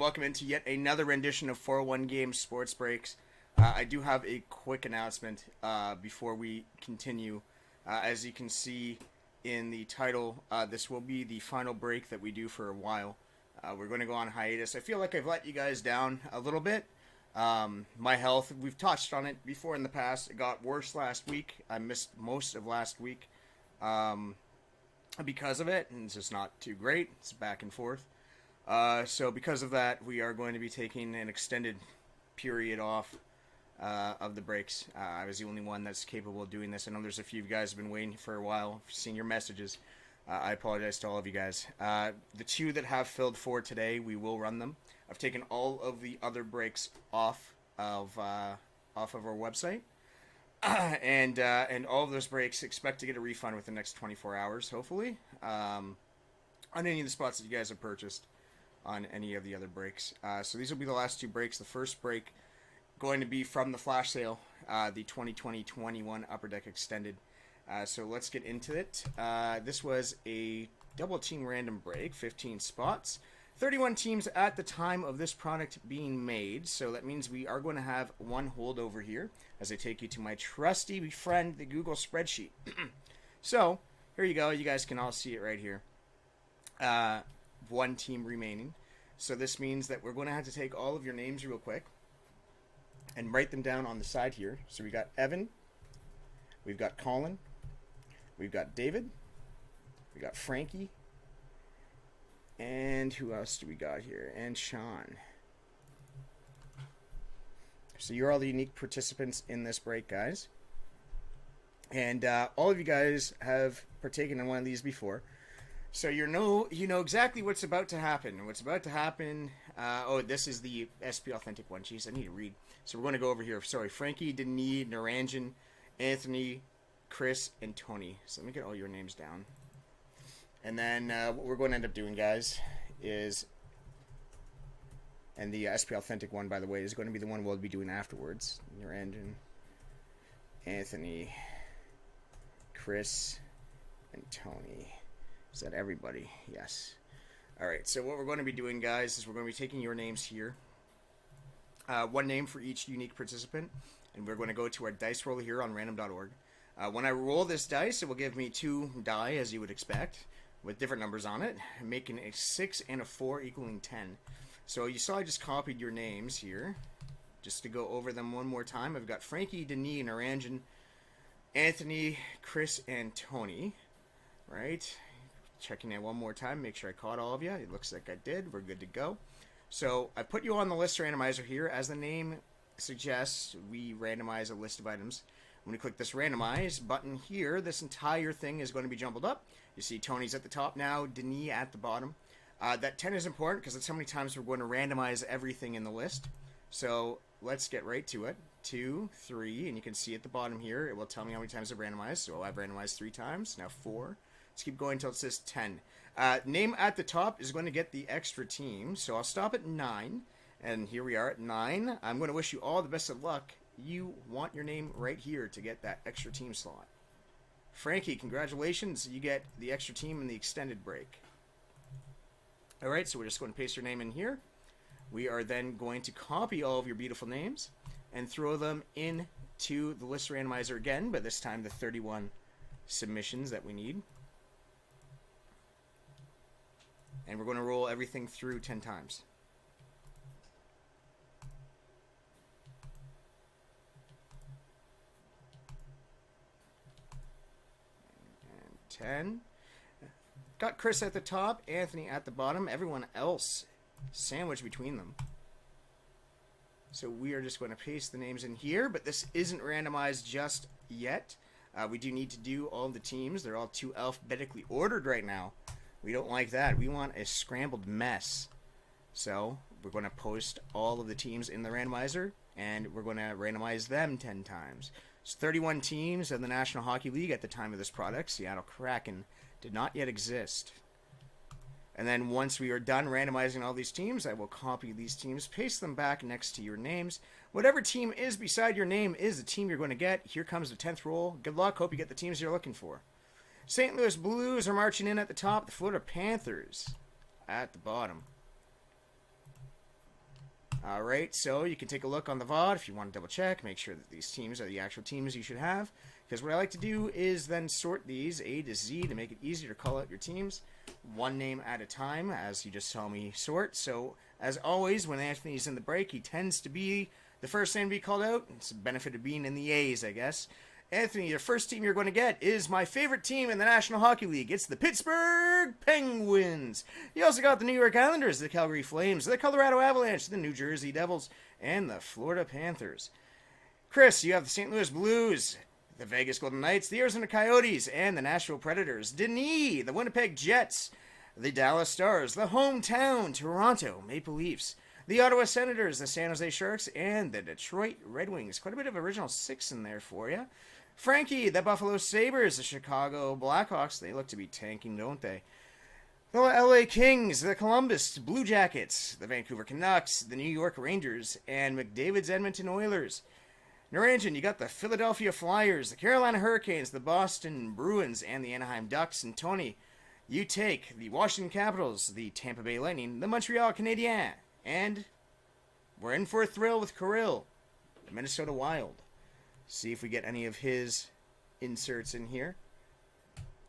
welcome into yet another rendition of 401 Games Sports Breaks. I do have a quick announcement before we continue. As you can see in the title, this will be the final break that we do for a while. We're going to go on hiatus. I feel like I've let you guys down a little bit. My health, we've touched on it before in the past. It got worse last week. I missed most of last week because of it, and it's just not too great. It's back and forth. So because of that, we are going to be taking an extended period off of the breaks. I was the only one that's capable of doing this. I know there's a few of you guys who have been waiting for a while, seeing your messages. I apologize to all of you guys. The two that have filled for today, we will run them. I've taken all of the other breaks off of our website. and all of those breaks, expect to get a refund within the next 24 hours, hopefully, on any of the spots that you guys have purchased on any of the other breaks. So these will be the last two breaks. The first break going to be from the flash sale, the 2020-21 Upper Deck Extended. So let's get into it. This was a double team random break, 15 spots. 31 teams at the time of this product being made, so that means we are going to have one holdover here as I take you to my trusty friend, the Google spreadsheet. So, here you go. You guys can all see it right here. One team remaining. So this means that we're going to have to take all of your names real quick and write them down on the side here. So we got Evan, we've got Colin, we've got David, we got Frankie, and who else do we got here? And Sean. So you're all the unique participants in this break, guys. And all of you guys have partaken in one of these before. So you know exactly what's about to happen. What's about to happen... this is the SP Authentic one. Jeez, I need to read. So we're going to go over here. Sorry, Frankie, Denis, Naranjan, Anthony, Chris, and Tony. So let me get all your names down. And then what we're going to end up doing, guys, is... And the SP Authentic one, by the way, is going to be the one we'll be doing afterwards. Naranjan, Anthony, Chris, and Tony. Is that everybody? Yes. Alright, so what we're going to be doing, guys, is we're going to be taking your names here. One name for each unique participant. And we're going to go to our dice roller here on random.org. When I roll this dice, it will give me two die, as you would expect, with different numbers on it, making a 6 and a 4 equaling 10. So you saw I just copied your names here. Just to go over them one more time, I've got Frankie, Denis, Naranjan, Anthony, Chris, and Tony. Right? Checking it one more time, make sure I caught all of you. It looks like I did. We're good to go. So I put you on the list randomizer here. As the name suggests, we randomize a list of items. When you click this randomize button here, this entire thing is going to be jumbled up. You see Tony's at the top now, Denis at the bottom. That 10 is important because that's how many times we're going to randomize everything in the list. So let's get right to it. 2, 3, and you can see at the bottom here, it will tell me how many times I've randomized. So I've randomized 3 times, now 4. Let's keep going until it says 10. Name at the top is going to get the extra team. So I'll stop at 9. And here we are at 9. I'm going to wish you all the best of luck. You want your name right here to get that extra team slot. Frankie, congratulations. You get the extra team in the extended break. Alright, so we're just going to paste your name in here. We are then going to copy all of your beautiful names and throw them into the list randomizer again, but this time the 31 submissions that we need. And we're going to roll everything through 10 times. And 10. Got Chris at the top, Anthony at the bottom, everyone else sandwiched between them. So we are just going to paste the names in here, but this isn't randomized just yet. We do need to do all the teams. They're all too alphabetically ordered right now. We don't like that. We want a scrambled mess. So we're going to post all of the teams in the randomizer, and we're going to randomize them 10 times. It's 31 teams in the National Hockey League at the time of this product. Seattle Kraken did not yet exist. And then once we are done randomizing all these teams, I will copy these teams, paste them back next to your names. Whatever team is beside your name is the team you're going to get. Here comes the 10th roll. Good luck. Hope you get the teams you're looking for. St. Louis Blues are marching in at the top. The Florida Panthers at the bottom. All right, so you can take a look on the VOD if you want to double check, make sure that these teams are the actual teams you should have. Because what I like to do is then sort these A to Z to make it easier to call out your teams, one name at a time, as you just saw me sort. So, as always, when Anthony's in the break, he tends to be the first name to be called out. It's the benefit of being in the A's, I guess. Anthony, the first team you're going to get is my favorite team in the National Hockey League. It's the Pittsburgh Penguins. You also got the New York Islanders, the Calgary Flames, the Colorado Avalanche, the New Jersey Devils, and the Florida Panthers. Chris, you have the St. Louis Blues, the Vegas Golden Knights, the Arizona Coyotes, and the Nashville Predators. Denis, the Winnipeg Jets, the Dallas Stars, the hometown Toronto Maple Leafs, the Ottawa Senators, the San Jose Sharks, and the Detroit Red Wings. Quite a bit of original six in there for you. Frankie, the Buffalo Sabres, the Chicago Blackhawks. They look to be tanking, don't they? The LA Kings, the Columbus Blue Jackets, the Vancouver Canucks, the New York Rangers, and McDavid's Edmonton Oilers. Naranjan, you got the Philadelphia Flyers, the Carolina Hurricanes, the Boston Bruins, and the Anaheim Ducks. And Tony, you take the Washington Capitals, the Tampa Bay Lightning, the Montreal Canadiens, and we're in for a thrill with Kirill, the Minnesota Wild. See if we get any of his inserts in here.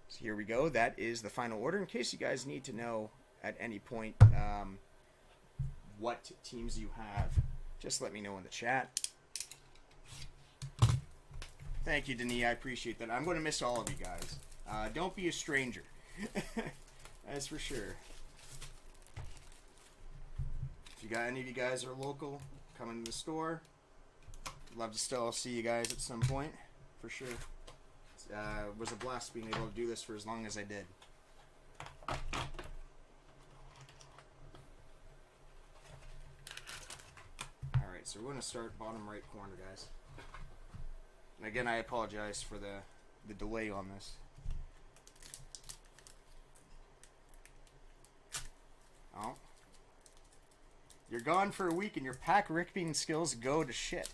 So here we go. That is the final order. In case you guys need to know at any point what teams you have, just let me know in the chat. Thank you, Denis. I appreciate that. I'm going to miss all of you guys. Don't be a stranger. That's for sure. If you got any of you guys are local, come into the store. Love to still see you guys at some point, for sure. It was a blast being able to do this for as long as I did. Alright, so we're going to start bottom right corner, guys. And again, I apologize for the delay on this. Oh. You're gone for a week and your pack ripping skills go to shit.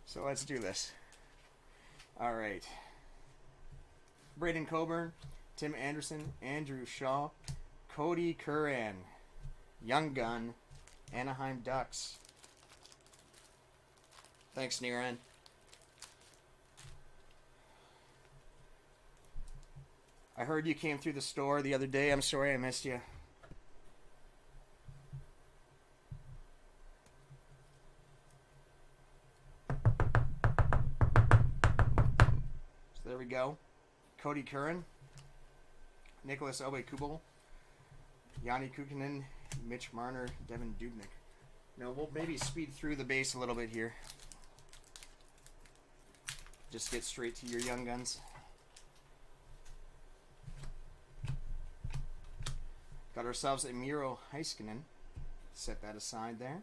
So let's do this. Alright. Braden Coburn, Tim Anderson, Andrew Shaw, Cody Curran, Young Gun, Anaheim Ducks. Thanks, Niran. I heard you came through the store the other day. I'm sorry I missed you. There we go. Cody Curran, Nicholas Obe-Kubel, Yanni Kukkonen, Mitch Marner, Devin Dubnik. Now we'll maybe speed through the base a little bit here. Just get straight to your young guns. Got ourselves a Miro Heiskanen. Set that aside there.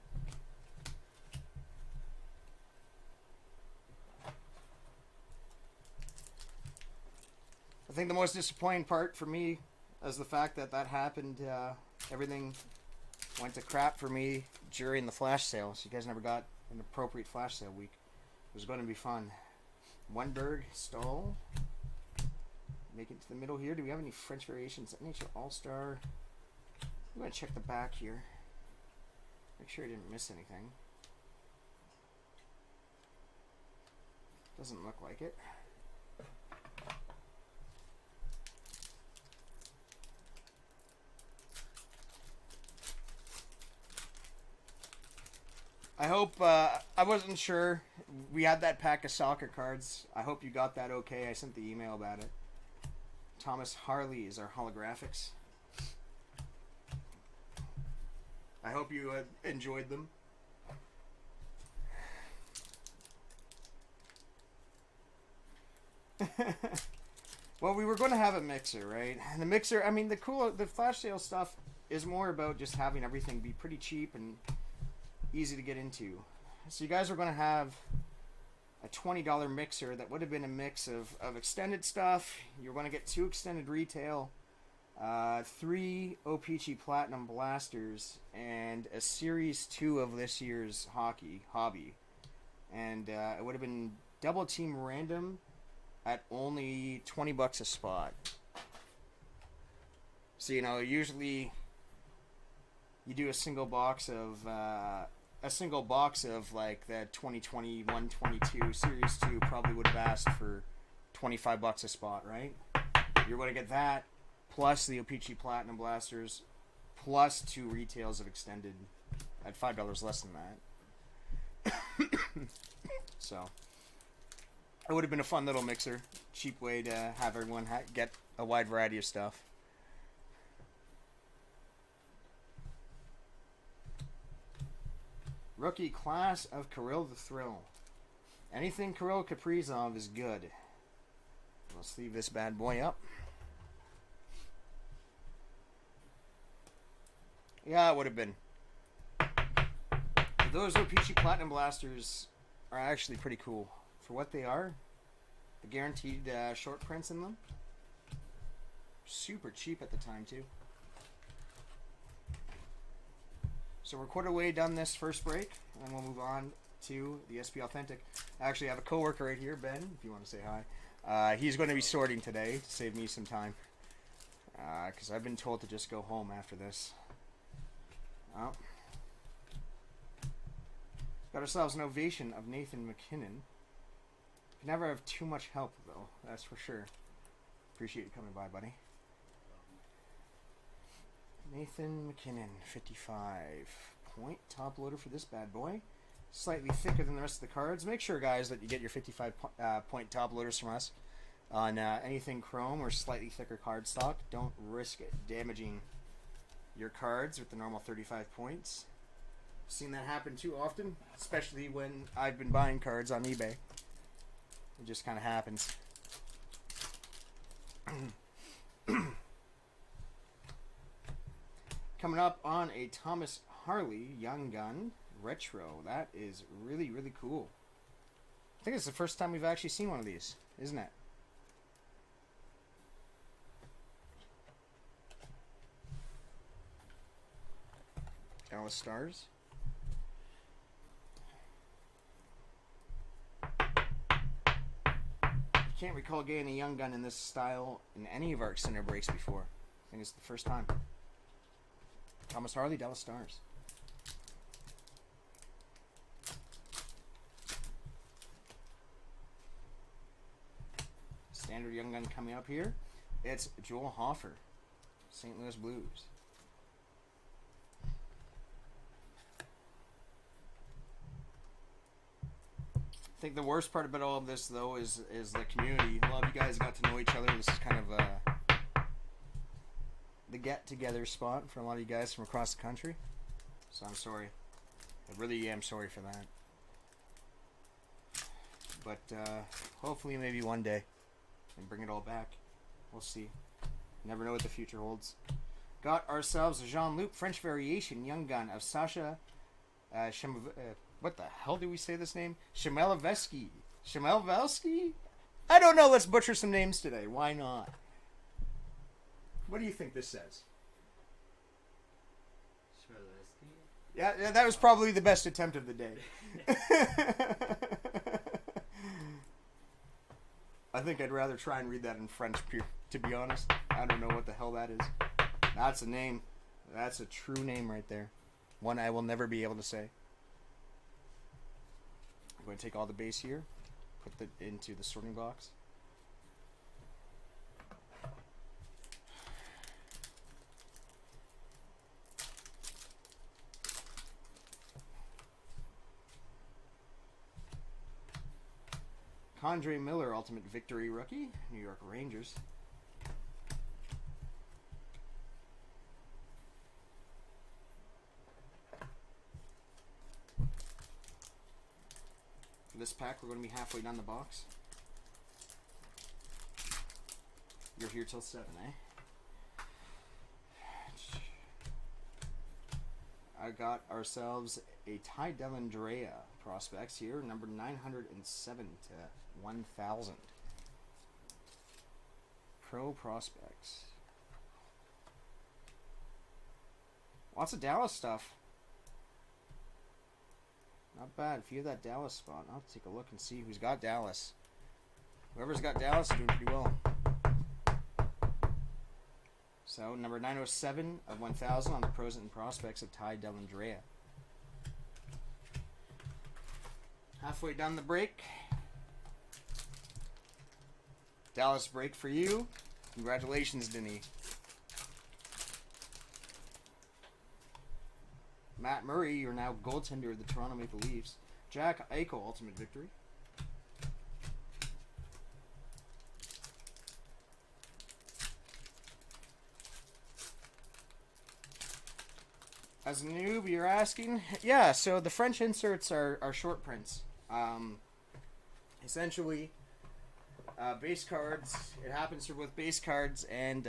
I think the most disappointing part for me is the fact that that happened. Everything went to crap for me during the flash sale. So you guys never got an appropriate flash sale week. It was going to be fun. Wenberg, Stahl. Make it to the middle here. Do we have any French variations? NHL All-Star. I'm going to check the back here. Make sure I didn't miss anything. Doesn't look like it. I hope, I wasn't sure. We had that pack of soccer cards. I hope you got that okay. I sent the email about it. Thomas Harley is our holographics. I hope you enjoyed them. Well, we were going to have a mixer, right? And the mixer, I mean, the flash sale stuff is more about just having everything be pretty cheap and easy to get into. So you guys are going to have a $20 mixer that would have been a mix of extended stuff. You're going to get 2 extended retail, 3 O-Pee-Chee Platinum Blasters, and a Series 2 of this year's hobby. And it would have been double team random at only $20 a spot. So, you know, usually you do a single box of like the 2021 22 Series 2 probably would have asked for $25 a spot, right? You're going to get that plus the O-Pee-Chee Platinum Blasters plus 2 retails of Extended at $5 less than that. So it would have been a fun little mixer, cheap way to have everyone get a wide variety of stuff. Rookie class of Kirill the Thrill. Anything Kirill Kaprizov is good. Let's leave this bad boy up. Yeah, it would have been. Those O-Pee-Chee Platinum Blasters are actually pretty cool. For what they are, the guaranteed short prints in them. Super cheap at the time, too. So we're quarter way done this first break, and we'll move on to the SP Authentic. I actually have a coworker right here, Ben, if you want to say hi. He's going to be sorting today to save me some time, because I've been told to just go home after this. Well, got ourselves an ovation of Nathan McKinnon. You never have too much help, though, that's for sure. Appreciate you coming by, buddy. Nathan McKinnon, 55-point top loader for this bad boy. Slightly thicker than the rest of the cards. Make sure, guys, that you get your 55-point top loaders from us on anything chrome or slightly thicker card stock. Don't risk it damaging your cards with the normal 35 points. Seen that happen too often, especially when I've been buying cards on eBay. It just kind of happens. Coming up on a Thomas Harley Young Gun Retro. That is really, really cool. I think it's the first time we've actually seen one of these, isn't it? Dallas Stars. Can't recall getting a Young Gun in this style in any of our extended breaks before. I think it's the first time. Thomas Harley, Dallas Stars. Standard Young Gun coming up here. It's Joel Hoffer, St. Louis Blues. I think the worst part about all of this, though, is the community. A lot of you guys got to know each other. This is kind of the get-together spot for a lot of you guys from across the country. So I'm sorry. I really am sorry for that. But hopefully maybe one day and bring it all back. We'll see. Never know what the future holds. Got ourselves a Jean-Luc French Variation Young Gun of Sasha what the hell do we say this name? Shemelevsky. Shemelevsky? I don't know. Let's butcher some names today. Why not? What do you think this says? Yeah, that was probably the best attempt of the day. I think I'd rather try and read that in French, to be honest. I don't know what the hell that is. That's a name. That's a true name right there. One I will never be able to say. I'm going to take all the base here, put it into the sorting box. Condre Miller, Ultimate Victory Rookie, New York Rangers. For this pack, we're going to be halfway down the box. You're here till 7, eh? I got ourselves a Ty Dellandrea prospects here, number 907 to 1,000. Pro prospects. Lots of Dallas stuff. Not bad. If you have that Dallas spot, I'll take a look and see who's got Dallas. Whoever's got Dallas is doing pretty well. So, number 907 of 1000 on the pros and prospects of Ty Dellandrea. Halfway down the break. Dallas break for you. Congratulations, Denny. Matt Murray, you're now goaltender of the Toronto Maple Leafs. Jack Eichel, ultimate victory. As a noob, you're asking? Yeah, so the French inserts are short prints. Essentially, base cards, it happens for both base cards and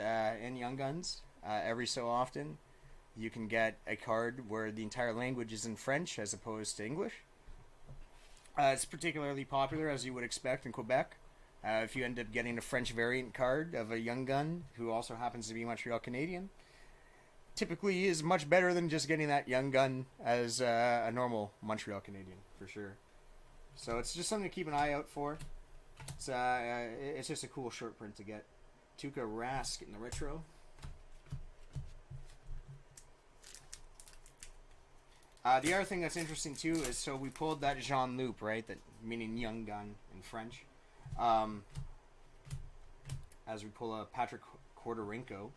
Young Guns. Every so often, you can get a card where the entire language is in French as opposed to English. It's particularly popular, as you would expect, in Quebec. If you end up getting a French variant card of a Young Gun who also happens to be Montreal Canadian, typically is much better than just getting that Young Gun as a normal Montreal Canadian, for sure. So it's just something to keep an eye out for. It's just a cool short print to get. Tuukka Rask in the retro. The other thing that's interesting too is, so we pulled that Jean Loup, right? That meaning Young Gun in French. As we pull a Patrick Cordorenko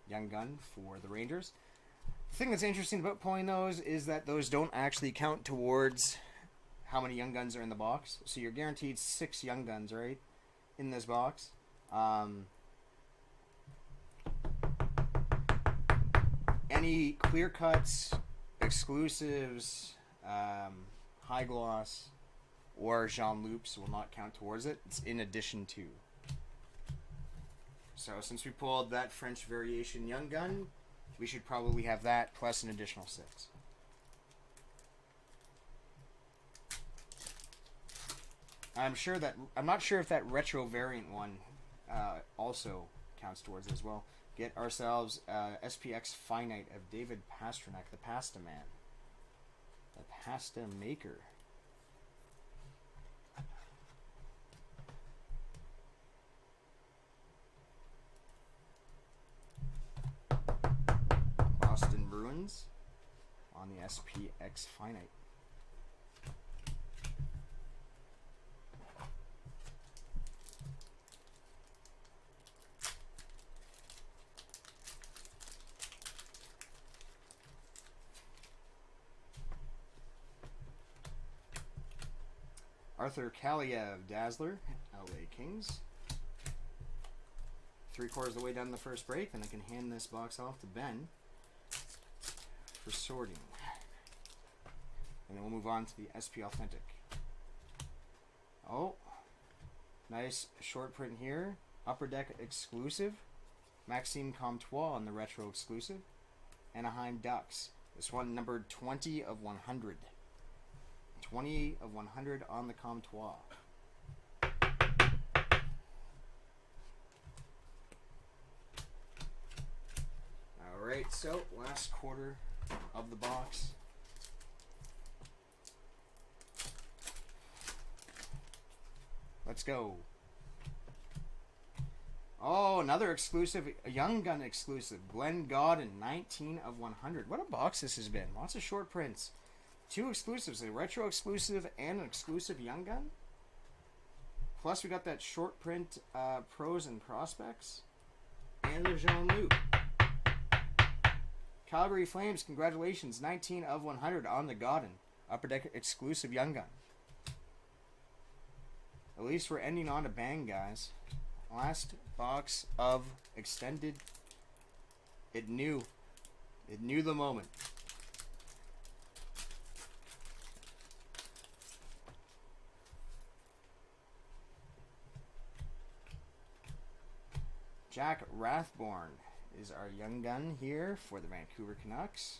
Young Gun for the Rangers. The thing that's interesting about pulling those is that those don't actually count towards how many Young Guns are in the box. So you're guaranteed 6 Young Guns, right, in this box. Any clear cuts, exclusives, high gloss, or Jean Loups will not count towards it. It's in addition to. So since we pulled that French variation Young Gun, we should probably have that plus an additional 6. I'm not sure if that retro variant one also counts towards it as well. Get ourselves SPX Finite of David Pastrnak, the Pasta Man, the Pasta Maker. Boston Bruins on the SPX Finite. Arthur Kaliev, Dazzler, LA Kings. 3/4 of the way down the first break, and I can hand this box off to Ben for sorting. And then we'll move on to the SP Authentic. Oh, nice short print here. Upper Deck exclusive. Maxime Comtois on the retro exclusive. Anaheim Ducks. This one numbered 20 of 100. 20 of 100 on the Comtois. Alright, so last quarter of the box. Let's go. Oh, another exclusive, a Young Gun exclusive. Glenn Gaudin, 19 of 100. What a box this has been. Lots of short prints. 2 exclusives, a retro exclusive and an exclusive Young Gun. Plus we got that short print pros and prospects. And the Jean Loup. Calgary Flames, congratulations. 19 of 100 on the Gaudin. Upper Deck exclusive Young Gun. At least we're ending on a bang, guys. Last box of extended. It knew the moment. Jack Rathborn is our Young Gun here for the Vancouver Canucks.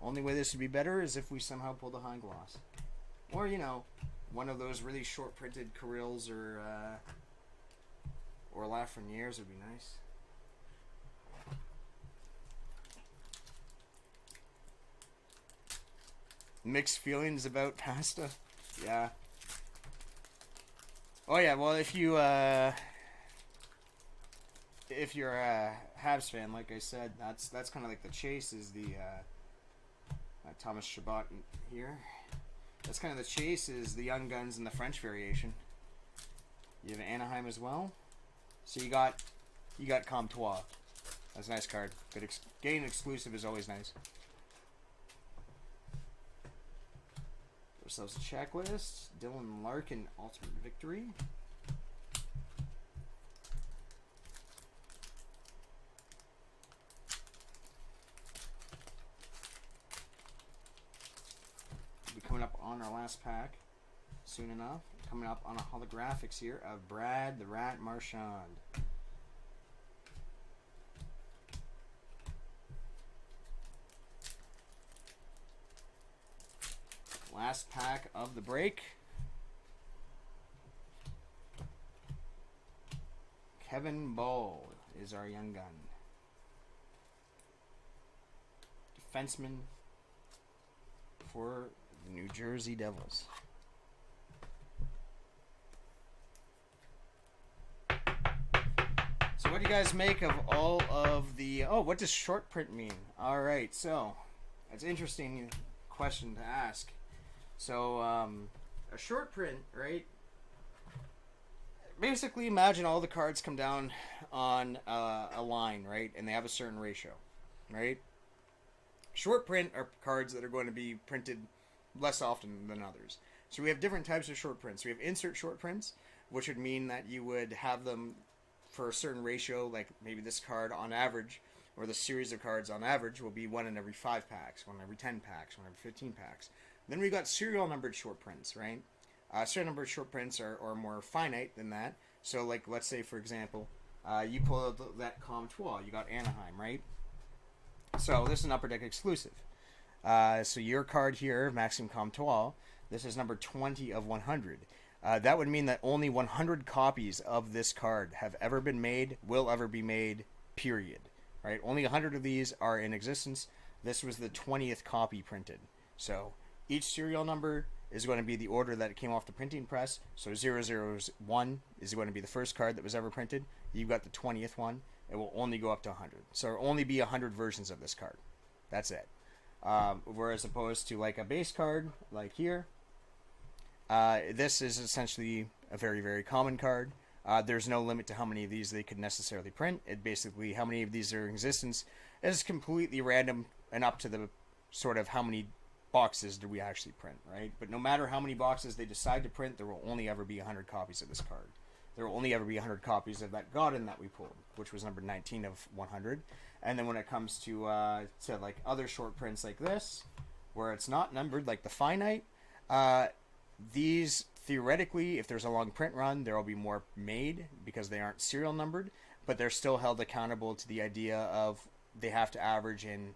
Only way this would be better is if we somehow pulled a high gloss. Or, you know, one of those really short printed Carills or Lafrenières would be nice. Mixed feelings about pasta. Yeah. Oh yeah. Well, if you're a Habs fan, like I said, that's kind of like the chase. Is the Thomas Chabot here? That's kind of the chase. Is the Young Guns and the French variation. You have Anaheim as well. So you got Comtois. That's a nice card. Good getting exclusive is always nice. Ourselves a checklist. Dylan Larkin, Ultimate Victory. We'll be coming up on our last pack soon enough. Coming up on a holographics here of Brad the Rat Marchand. Last pack of the break. Kevin Ball is our young gun. Defenseman for the New Jersey Devils. So what do you guys make of all of the... Oh, what does short print mean? Alright, so that's an interesting question to ask. So, a short print, right? Basically, imagine all the cards come down on a line, right? And they have a certain ratio, right? Short print are cards that are going to be printed less often than others. So we have different types of short prints. We have insert short prints, which would mean that you would have them for a certain ratio, like maybe this card on average, or the series of cards on average will be 1 in every 5 packs, 1 in every 10 packs, 1 in every 15 packs. Then we've got serial numbered short prints, right? Serial numbered short prints are more finite than that. So, like, let's say, for example, you pull out that Comtois. You got Anaheim, right? So, this is an Upper Deck exclusive. So, your card here, Maxime Comtois, this is number 20 of 100. That would mean that only 100 copies of this card have ever been made, will ever be made, period. Right? Only 100 of these are in existence. This was the 20th copy printed. So, each serial number is going to be the order that it came off the printing press. So 001 is going to be the first card that was ever printed. You've got the 20th one. It will only go up to 100. So there will only be 100 versions of this card. That's it. Whereas opposed to like a base card, like here, this is essentially a very, very common card. There's no limit to how many of these they could necessarily print. It basically, how many of these are in existence is completely random and up to the sort of how many boxes do we actually print, right? But no matter how many boxes they decide to print, there will only ever be 100 copies of this card. There will only ever be 100 copies of that Godin that we pulled, which was number 19 of 100. And then when it comes to like other short prints like this, where it's not numbered, like the finite, these theoretically, if there's a long print run, there will be more made because they aren't serial numbered, but they're still held accountable to the idea of they have to average in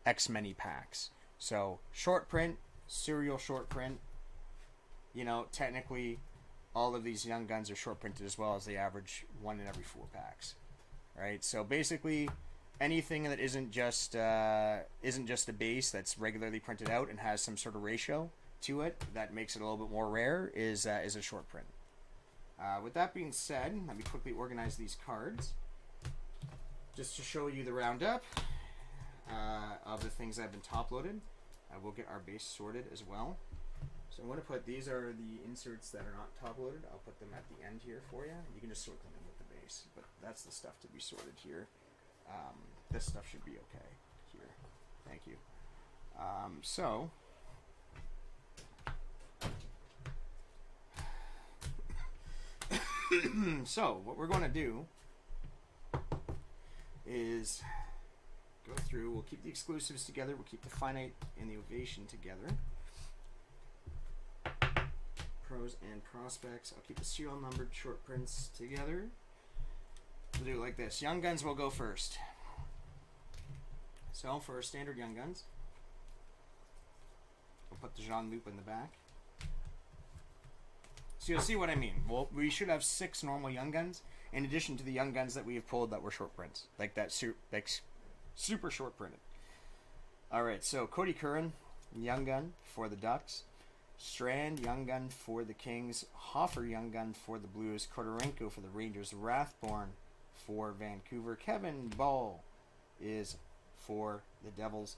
X many packs. So, short print, serial short print, you know, technically all of these young guns are short printed as well, as they average 1 in every 4 packs, right? So basically, anything that isn't just a base that's regularly printed out and has some sort of ratio to it that makes it a little bit more rare is a short print. With that being said, let me quickly organize these cards just to show you the roundup of the things that have been top loaded. We'll get our base sorted as well. So I'm going to put, these are the inserts that are not top loaded. I'll put them at the end here for you. You can just sort them in with the base, but that's the stuff to be sorted here. This stuff should be okay here. Thank you. So what we're going to do is go through, we'll keep the exclusives together, we'll keep the finite and the ovation together. Pros and prospects, I'll keep the serial numbered short prints together. We'll do it like this. Young Guns will go first. So for our standard Young Guns, we'll put the Jean-Luc in the back. So you'll see what I mean. Well, we should have 6 normal Young Guns, in addition to the Young Guns that we have pulled that were short prints. Like that super short printed. Alright, so Cody Curran, Young Gun for the Ducks. Strand, Young Gun for the Kings. Hoffer, Young Gun for the Blues. Kordorenko for the Rangers. Rathborn for Vancouver. Kevin Ball is for the Devils.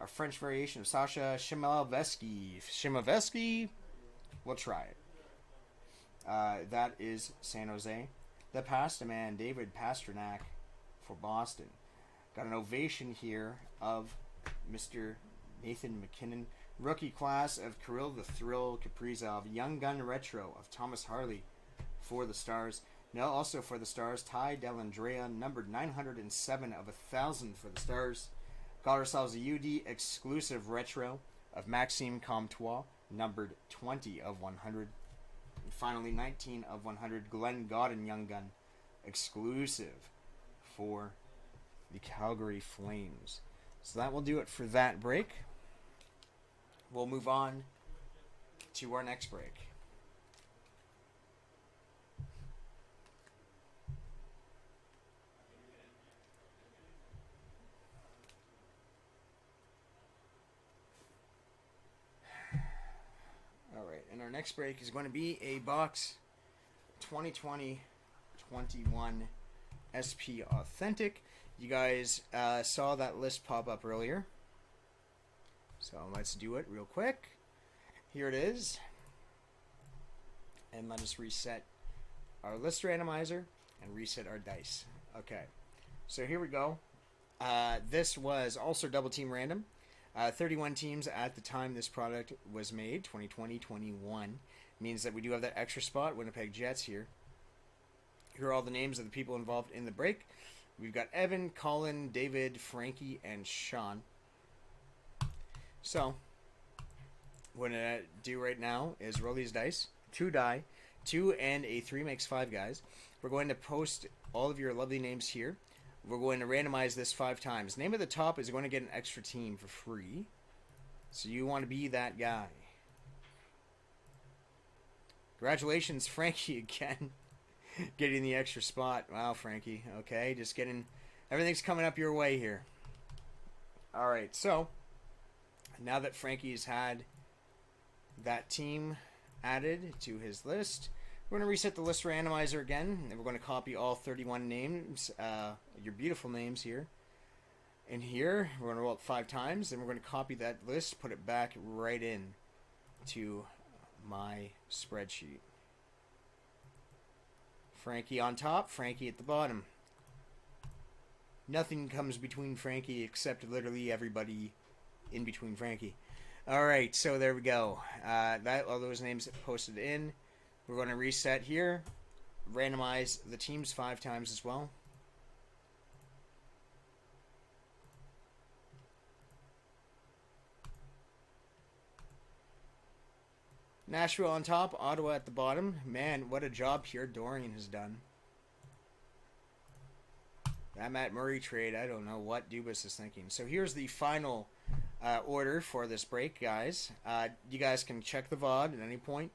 Our French variation of Sasha Shimoveski. We'll try it. That is San Jose. The Pasta Man, David Pasternak for Boston. Got an ovation here of Mr. Nathan McKinnon. Rookie class of Kirill the Thrill Kaprizov. Young Gun Retro of Thomas Harley for the Stars. Now also for the Stars, Ty Dellandrea, numbered 907 of 1,000 for the Stars. Got ourselves a UD exclusive retro of Maxime Comtois, numbered 20 of 100. And finally, 19 of 100, Glenn Godden Young Gun, exclusive for the Calgary Flames. So that will do it for that break. We'll move on to our next break. Alright, and our next break is going to be a box 2020-21 SP Authentic. You guys saw that list pop up earlier. So let's do it real quick. Here it is. And let us reset our list randomizer and reset our dice. Okay, so here we go. This was also double team random. 31 teams at the time this product was made, 2020-21. Means that we do have that extra spot, Winnipeg Jets here. Here are all the names of the people involved in the break. We've got Evan, Colin, David, Frankie, and Sean. So, what I'm going to do right now is roll these dice. 2 die. 2 and a 3 makes 5 guys. We're going to post all of your lovely names here. We're going to randomize this 5 times. Name at the top is going to get an extra team for free. So you want to be that guy. Congratulations, Frankie, again. Getting the extra spot. Wow, Frankie. Okay, just getting... Everything's coming up your way here. Alright, so... Now that Frankie's had that team added to his list, we're going to reset the list randomizer again, and we're going to copy all 31 names, your beautiful names here. And here, we're going to roll it 5 times, and we're going to copy that list, put it back right in to my spreadsheet. Frankie on top, Frankie at the bottom. Nothing comes between Frankie except literally everybody in between Frankie. Alright, so there we go. All those names posted in. We're going to reset here. Randomize the teams 5 times as well. Nashville on top, Ottawa at the bottom. Man, what a job here Dorian has done. That Matt Murray trade, I don't know what Dubas is thinking. So here's the final order for this break, guys. You guys can check the VOD at any point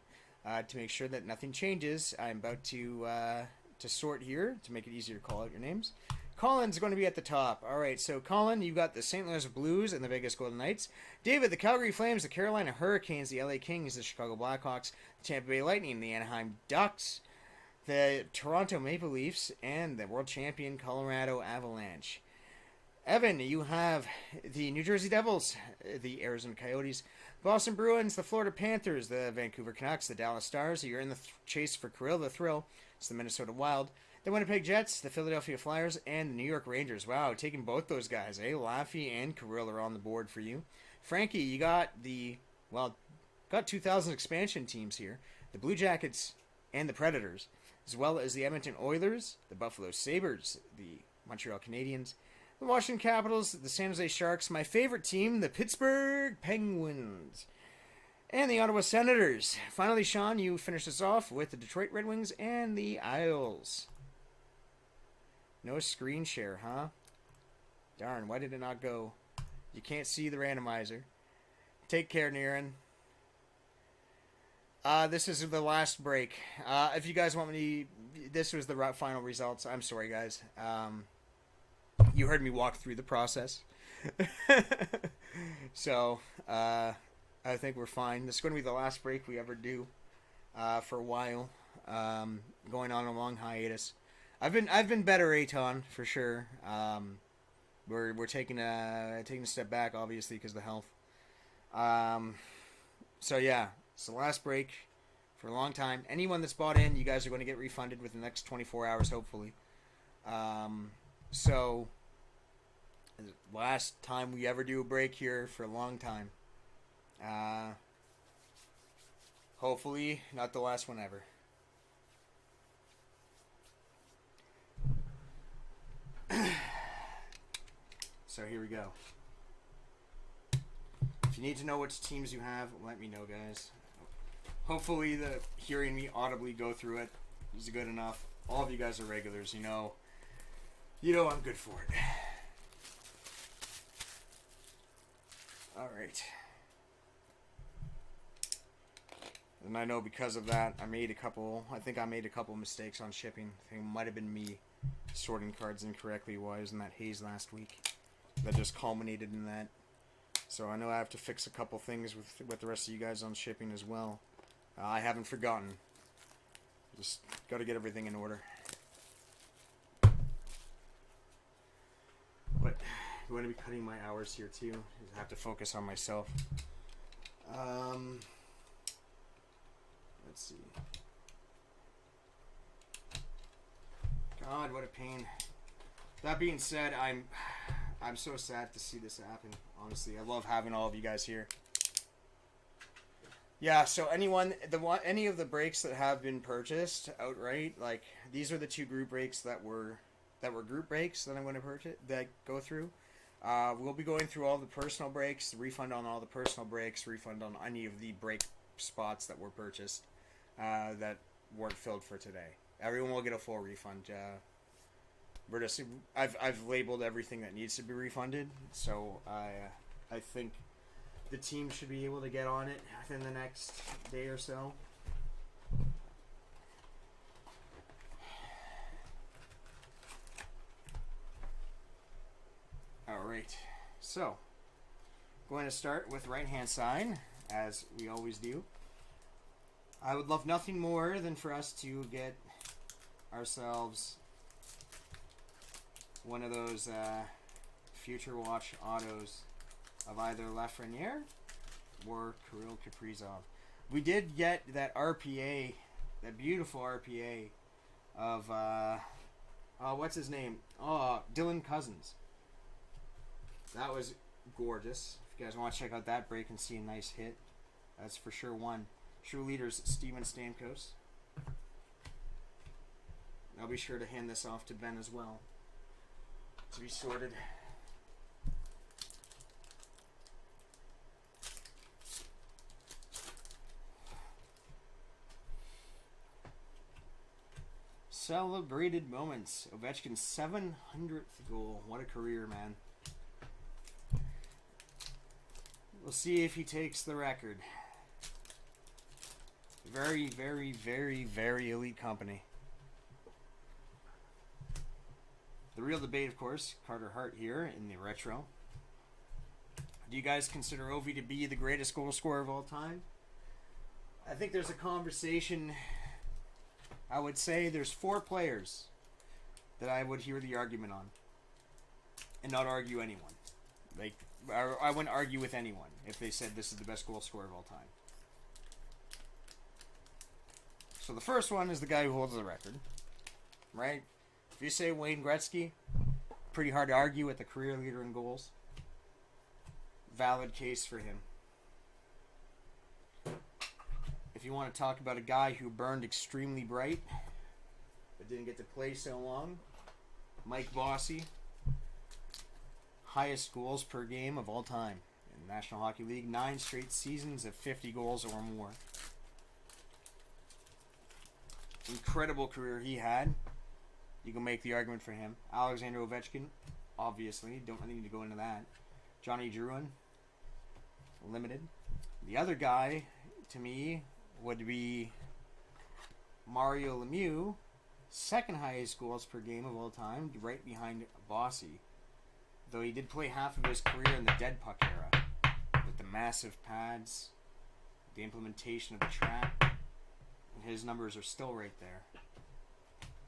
to make sure that nothing changes. I'm about to sort here to make it easier to call out your names. Colin's going to be at the top. All right, so Colin, you've got the St. Louis Blues and the Vegas Golden Knights. David, the Calgary Flames, the Carolina Hurricanes, the LA Kings, the Chicago Blackhawks, the Tampa Bay Lightning, the Anaheim Ducks, the Toronto Maple Leafs, and the world champion Colorado Avalanche. Evan, you have the New Jersey Devils, the Arizona Coyotes, Boston Bruins, the Florida Panthers, the Vancouver Canucks, the Dallas Stars. You're in the chase for Kirill the Thrill. It's the Minnesota Wild, the Winnipeg Jets, the Philadelphia Flyers, and the New York Rangers. Wow, taking both those guys, eh? Laffy and Kirill are on the board for you. Frankie, you got got 2000 expansion teams here. The Blue Jackets and the Predators, as well as the Edmonton Oilers, the Buffalo Sabres, the Montreal Canadiens, the Washington Capitals, the San Jose Sharks, my favorite team, the Pittsburgh Penguins, and the Ottawa Senators. Finally, Sean, you finish us off with the Detroit Red Wings and the Isles. No screen share, huh? Darn, why did it not go? You can't see the randomizer. Take care, Niran. This is the last break. If you guys want me to... This was the final results. I'm sorry, guys. You heard me walk through the process. So, I think we're fine. This is going to be the last break we ever do for a while. Going on a long hiatus. I've been better, Aton, for sure. We're taking a step back, obviously, because of the health. So yeah, it's the last break for a long time. Anyone that's bought in, you guys are going to get refunded within the next 24 hours, hopefully. So last time we ever do a break here for a long time. Hopefully, not the last one ever. So here we go. If you need to know which teams you have, let me know, guys. Hopefully, hearing me audibly go through it is good enough. All of you guys are regulars, you know I'm good for it. All right. And I know because of that, I think I made a couple mistakes on shipping. I think it might have been me sorting cards incorrectly while I was in that haze last week. That just culminated in that. So I know I have to fix a couple things with the rest of you guys on shipping as well. I haven't forgotten. Just got to get everything in order. But I'm going to be cutting my hours here too. I have to focus on myself. Let's see. God, what a pain. That being said, I'm so sad to see this happen. Honestly, I love having all of you guys here. Yeah, so any of the breaks that have been purchased outright, like these are the two group breaks that were group breaks that I'm going to go through. We'll be going through all the personal breaks, refund on all the personal breaks, refund on any of the break spots that were purchased that weren't filled for today. Everyone will get a full refund. I've labeled everything that needs to be refunded, so I think the team should be able to get on it within the next day or so. Alright, so going to start with right hand side, as we always do. I would love nothing more than for us to get ourselves one of those Future Watch autos of either Lafreniere or Kirill Kaprizov. We did get that RPA, that beautiful RPA of, what's his name? Dylan Cousins. That was gorgeous. If you guys want to check out that break and see a nice hit, that's for sure one. True leaders, Steven Stamkos. I'll be sure to hand this off to Ben as well to be sorted. Celebrated moments. Ovechkin's 700th goal. What a career, man. We'll see if he takes the record. Very, very, very, very elite company. The real debate, of course, Carter Hart here in the retro. Do you guys consider Ovi to be the greatest goal scorer of all time? I think there's a conversation. I would say there's 4 players that I would hear the argument on and not argue anyone. Like, I wouldn't argue with anyone if they said this is the best goal scorer of all time. So the first one is the guy who holds the record, right? If you say Wayne Gretzky, pretty hard to argue with the career leader in goals. Valid case for him. If you want to talk about a guy who burned extremely bright but didn't get to play so long, Mike Bossy, highest goals per game of all time in the National Hockey League, 9 straight seasons of 50 goals or more. Incredible career he had. You can make the argument for him. Alexander Ovechkin, obviously, don't really need to go into that. Johnny Drouin, limited. The other guy, to me, would be Mario Lemieux, second highest goals per game of all time, right behind Bossy. Though he did play half of his career in the dead puck era. massive pads, the implementation of the trap, and his numbers are still right there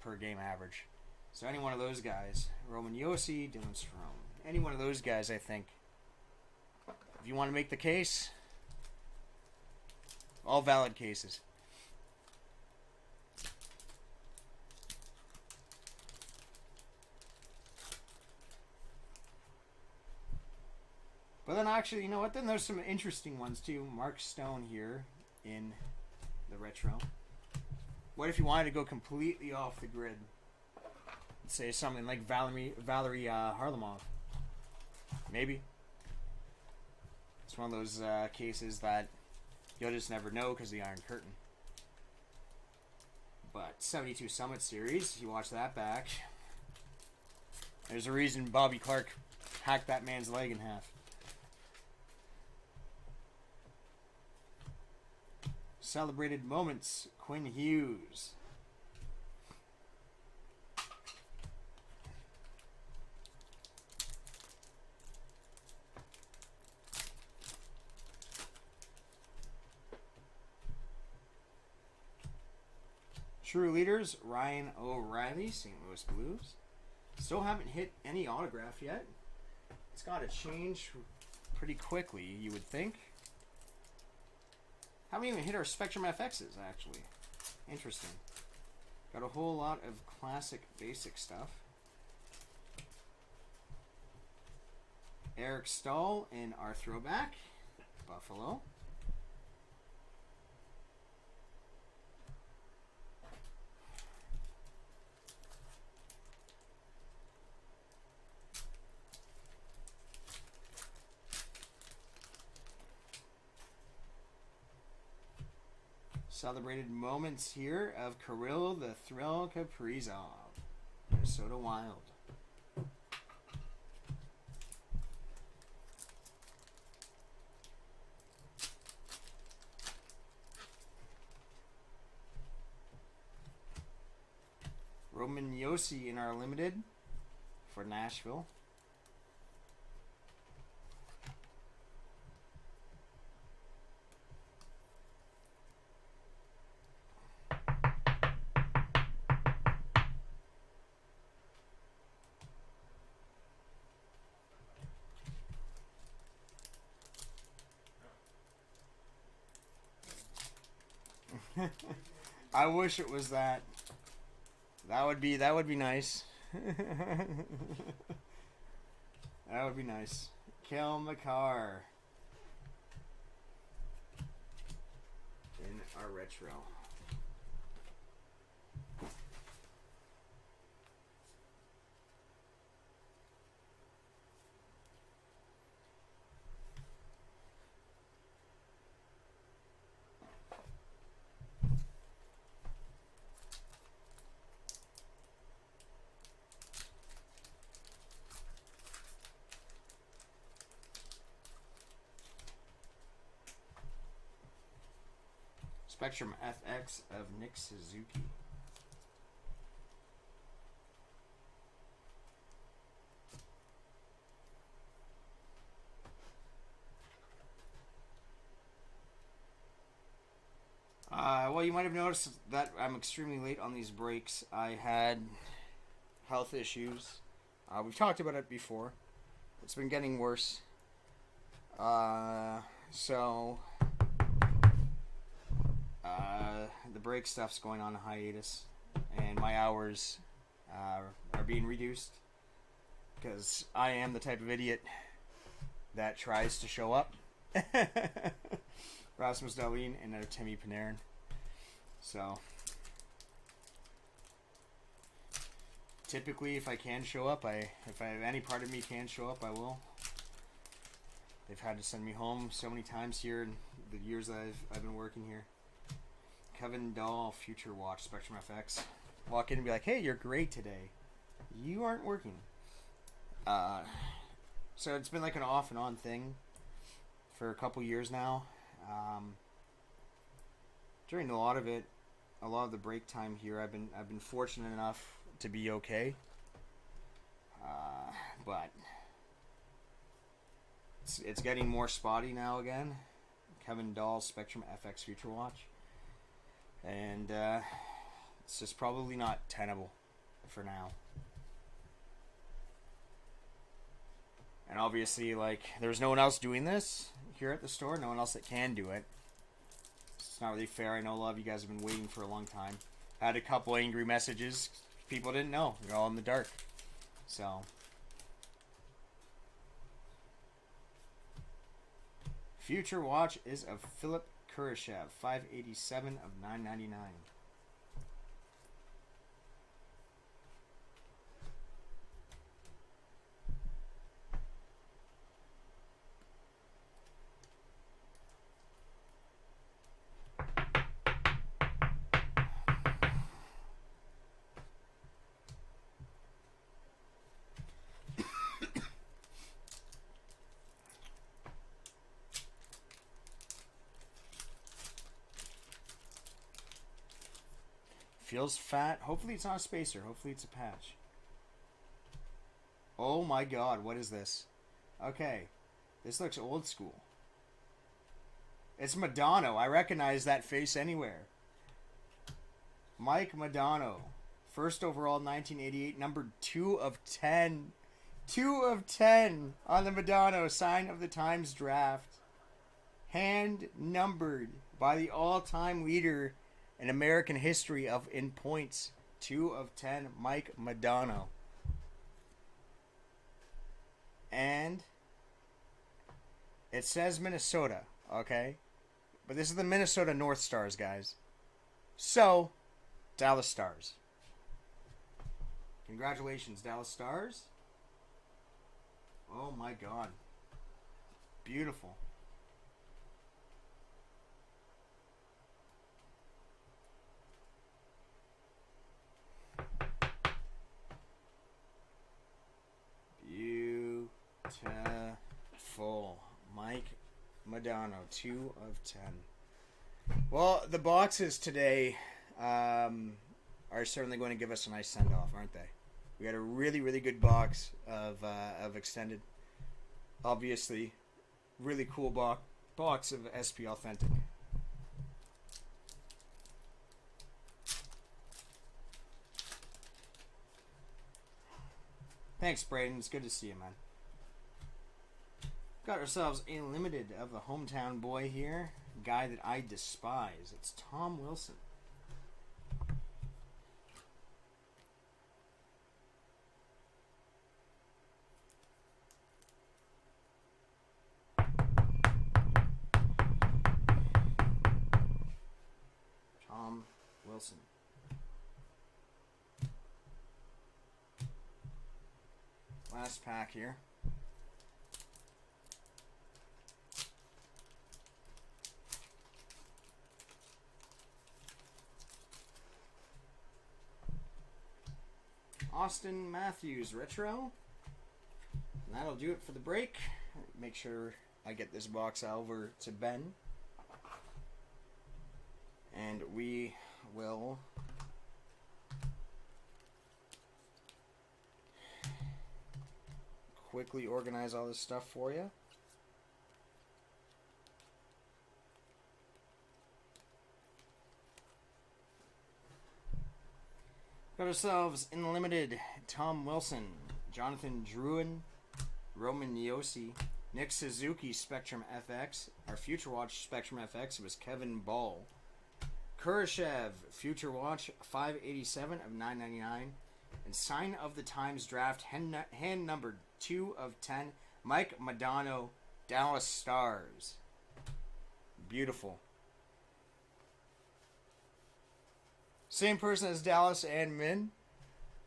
per game average. So any one of those guys, Roman Yossi, Dylan Strome, any one of those guys, I think, if you want to make the case, all valid cases. But then actually, you know what? Then there's some interesting ones too. Mark Stone here in the retro. What if you wanted to go completely off the grid? Say something like Valerie Harlamov. Maybe. It's one of those cases that you'll just never know because of the Iron Curtain. But 72 Summit Series, you watch that back. There's a reason Bobby Clark hacked that man's leg in half. Celebrated moments, Quinn Hughes. True leaders, Ryan O'Reilly, St. Louis Blues. Still haven't hit any autograph yet. It's got to change pretty quickly, you would think. Haven't even hit our Spectrum FXs, actually. Interesting. Got a whole lot of classic basic stuff. Eric Stahl in our throwback. Buffalo. Celebrated moments here of Kirill the Thrill Kaprizov, Minnesota Wild. Roman Yossi in our limited for Nashville. I wish it was that. That would be nice. That would be nice. Kel McCarr in our retro. Spectrum FX of Nick Suzuki. Well, you might have noticed that I'm extremely late on these breaks. I had health issues. We've talked about it before. It's been getting worse. The break stuff's going on a hiatus, and my hours are being reduced because I am the type of idiot that tries to show up. Rasmus Dahlin and Timmy Panarin. So typically, if I can show up, if any part of me can show up, I will. They've had to send me home so many times here in the years that I've been working here. Kevin Dahl, Future Watch, Spectrum FX. Walk in and be like, hey, you're great today. You aren't working. So it's been like an off and on thing for a couple years now. During a lot of the break time here, I've been fortunate enough to be okay. But It's getting more spotty now again. Kevin Dahl Spectrum FX Future Watch. And it's just probably not tenable for now. And obviously, like, there's no one else doing this here at the store. No one else that can do it. It's not really fair. I know a lot of you guys have been waiting for a long time. I had a couple angry messages. People didn't know. They're all in the dark. So. Future Watch is of Philip Kurashev. 587 of 999. Feels fat. Hopefully it's not a spacer. Hopefully it's a patch. Oh my god, what is this? Okay. This looks old school. It's Madonna. I recognize that face anywhere. Mike Madonna. First overall 1988. Numbered 2 of 10. 2 of 10 on the Madonna Sign of the Times draft. Hand numbered by the all-time leader in American history in points. 2 of 10, Mike Madonna. And it says Minnesota, okay? But this is the Minnesota North Stars, guys. So, Dallas Stars. Congratulations, Dallas Stars. Oh my god. Beautiful. Beautiful. Mike Madonna, 2 of 10. Well, the boxes today are certainly going to give us a nice send-off, aren't they? We got a really, really good box of extended. Obviously, really cool box of SP Authentic. Thanks, Braden. It's good to see you, man. Got ourselves a limited of the hometown boy here. Guy that I despise. It's Tom Wilson. Tom Wilson. Last pack here. Austin Matthews Retro. And that'll do it for the break. Make sure I get this box over to Ben. And we will quickly organize all this stuff for you. Got ourselves in the limited Tom Wilson, Jonathan Drouin, Roman Yossi, Nick Suzuki Spectrum FX. Our Future Watch Spectrum FX was Kevin Ball. Kurashev Future Watch 587 of 999. And Sign of the Times draft hand numbered 2 of 10. Mike Madonna, Dallas Stars. Beautiful. Same person as Dallas and Min.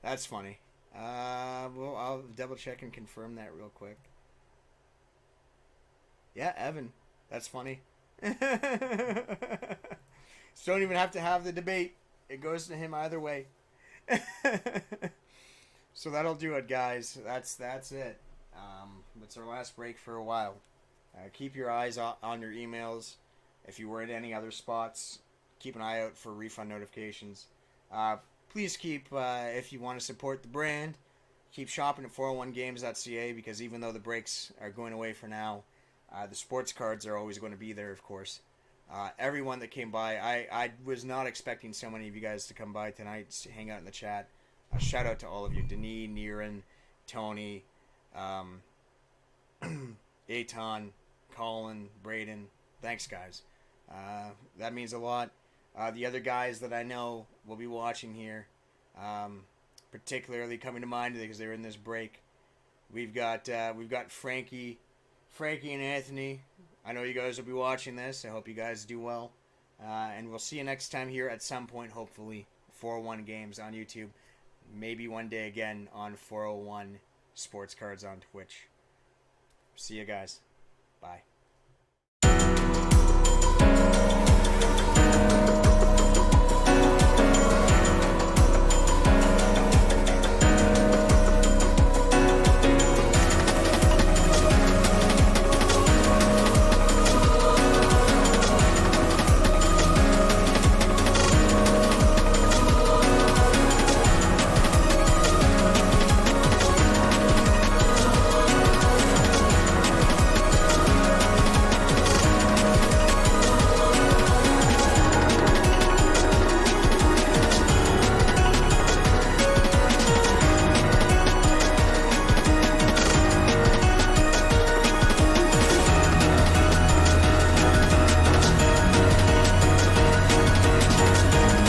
That's funny. Well, I'll double check and confirm that real quick. Yeah, Evan. That's funny. So don't even have to have the debate. It goes to him either way. So that'll do it, guys. That's it. It's our last break for a while. Keep your eyes on your emails. If you were at any other spots, keep an eye out for refund notifications. Please keep, if you want to support the brand, keep shopping at 401games.ca, because even though the breaks are going away for now, The sports cards are always going to be there, of course. Everyone that came by, I was not expecting so many of you guys to come by tonight to hang out in the chat. Shout out to all of you, Denis, Niran, Tony, Aton, Colin, Braden. Thanks, guys. That means a lot. The other guys that I know will be watching here, particularly coming to mind because they're in this break. We've got Frankie and Anthony. I know you guys will be watching this. I hope you guys do well. And we'll see you next time here at some point, hopefully, 401 Games on YouTube. Maybe one day again on 401 Sports Cards on Twitch. See you guys. Bye.